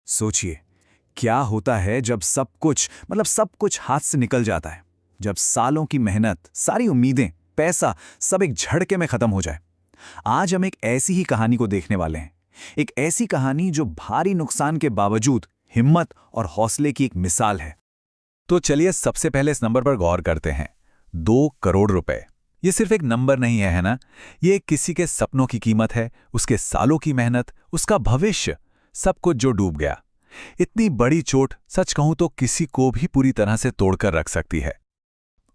सोचिए, क्या होता है जब सब कुछ हाथ से निकल जाता है, जब सालों की मेहनत, सारी उम्मीदें, पैसा सब एक झटके में खत्म हो जाए। आज हम एक ऐसी ही कहानी को देखने वाले हैं। एक ऐसी कहानी जो भारी नुकसान के बावजूद हिम्मत और हौसले की एक मिसाल है। तो चलिए सबसे पहले इस नंबर पर गौर करते हैं। 2 करोड़ रुपए। ये सिर्फ एक नंबर नहीं है ना? ये किसी के सपनों की कीमत है, उसके सालों की मेहनत, उसका भविष्य, सब कुछ जो डूब गया। इतनी बड़ी चोट सच कहूं तो किसी को भी पूरी तरह से तोड़कर रख सकती है।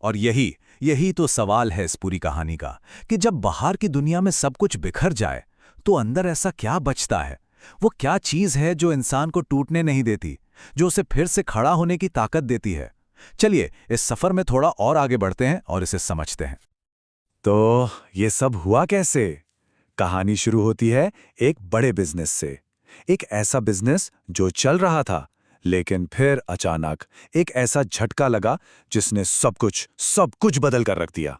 और यही तो सवाल है इस पूरी कहानी का, कि जब बाहर की दुनिया में सब कुछ बिखर जाए तो अंदर ऐसा क्या बचता है? वो क्या चीज है जो इंसान को टूटने नहीं देती, जो उसे फिर से खड़ा होने की ताकत देती है? चलिए इस सफर में थोड़ा और आगे बढ़ते हैं और इसे समझते हैं। तो ये सब हुआ कैसे? कहानी शुरू होती है एक बड़े बिजनेस से। एक ऐसा बिजनेस जो चल रहा था, लेकिन फिर अचानक एक ऐसा झटका लगा जिसने सब कुछ बदल कर रख दिया।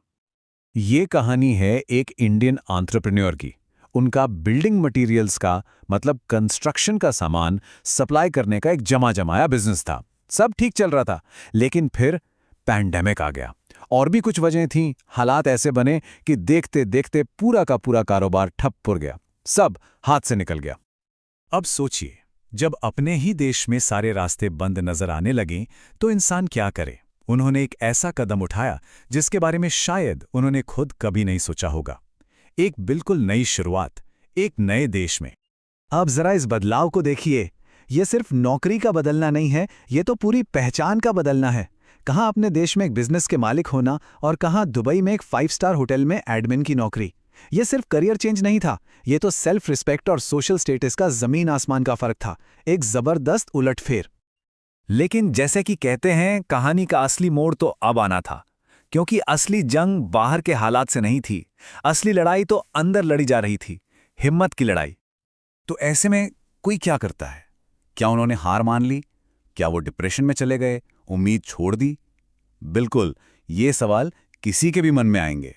ये कहानी है एक इंडियन एंटरप्रेन्योर की। उनका बिल्डिंग मटेरियल्स का मतलब कंस्ट्रक्शन का सामान सप्लाई करने का एक जमा जमाया बिजनेस था। सब ठीक चल रहा था, लेकिन फिर पैंडेमिक आ गया। और भी कुछ वजहें थीं। हालात ऐसे बने कि देखते देखते पूरा का पूरा कारोबार ठप पड़ गया, सब हाथ से निकल गया। अब सोचिए, जब अपने ही देश में सारे रास्ते बंद नजर आने लगें तो इंसान क्या करे? उन्होंने एक ऐसा कदम उठाया जिसके बारे में शायद उन्होंने खुद कभी नहीं सोचा होगा। एक बिल्कुल नई शुरुआत, एक नए देश में। अब जरा इस बदलाव को देखिए। ये सिर्फ नौकरी का बदलना नहीं है, ये तो पूरी पहचान का बदलना है। कहाँ अपने देश में एक बिजनेस के मालिक होना और कहाँ दुबई में एक 5 स्टार होटल में एडमिन की नौकरी। ये सिर्फ करियर चेंज नहीं था, ये तो सेल्फ रिस्पेक्ट और सोशल स्टेटस का जमीन आसमान का फर्क था। एक जबरदस्त उलटफेर। लेकिन जैसे कि कहते हैं, कहानी का असली मोड़ तो अब आना था, क्योंकि असली जंग बाहर के हालात से नहीं थी। असली लड़ाई तो अंदर लड़ी जा रही थी, हिम्मत की लड़ाई। तो ऐसे में कोई क्या करता है? क्या उन्होंने हार मान ली? क्या वो डिप्रेशन में चले गए, उम्मीद छोड़ दी? बिल्कुल, ये सवाल किसी के भी मन में आएंगे।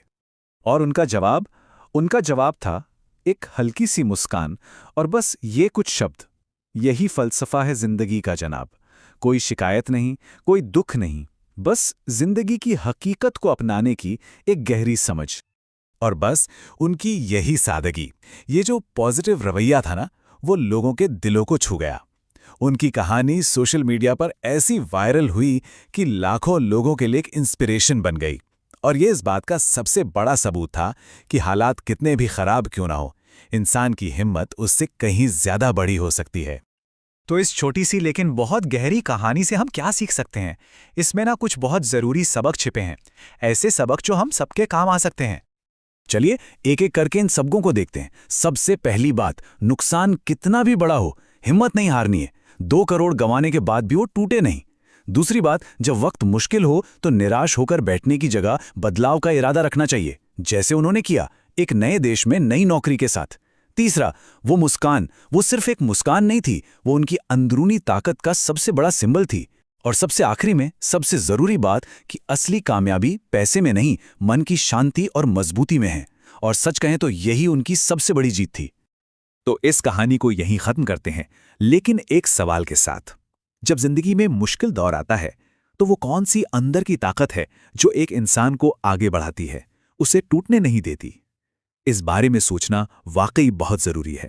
और उनका जवाब था एक हल्की सी मुस्कान और बस ये कुछ शब्द। यही फलसफा है जिंदगी का जनाब। कोई शिकायत नहीं, कोई दुख नहीं, बस जिंदगी की हकीकत को अपनाने की एक गहरी समझ। और बस उनकी यही सादगी, ये जो पॉजिटिव रवैया था ना, वो लोगों के दिलों को छू गया। उनकी कहानी सोशल मीडिया पर ऐसी वायरल हुई कि लाखों लोगों के लिए एक इंस्पिरेशन बन गई। और ये इस बात का सबसे बड़ा सबूत था कि हालात कितने भी खराब क्यों ना हो, इंसान की हिम्मत उससे कहीं ज्यादा बड़ी हो सकती है। तो इस छोटी सी लेकिन बहुत गहरी कहानी से हम क्या सीख सकते हैं? इसमें ना कुछ बहुत जरूरी सबक छिपे हैं, ऐसे सबक जो हम सबके काम आ सकते हैं। चलिए एक एक करके इन सबकों को देखते हैं। सबसे पहली बात, नुकसान कितना भी बड़ा हो, हिम्मत नहीं हारनी है। 2 करोड़ गंवाने के बाद भी वो टूटे नहीं। दूसरी बात, जब वक्त मुश्किल हो तो निराश होकर बैठने की जगह बदलाव का इरादा रखना चाहिए, जैसे उन्होंने किया एक नए देश में नई नौकरी के साथ। तीसरा, वो मुस्कान, वो सिर्फ एक मुस्कान नहीं थी, वो उनकी अंदरूनी ताकत का सबसे बड़ा सिंबल थी। और सबसे आखिरी में सबसे जरूरी बात कि असली कामयाबी पैसे में नहीं, मन की शांति और मजबूती में है। और सच कहें तो यही उनकी सबसे बड़ी जीत थी। तो इस कहानी को यहीं खत्म करते हैं, लेकिन एक सवाल के साथ। जब जिंदगी में मुश्किल दौर आता है तो वो कौन सी अंदर की ताकत है जो एक इंसान को आगे बढ़ाती है, उसे टूटने नहीं देती? इस बारे में सोचना वाकई बहुत जरूरी है।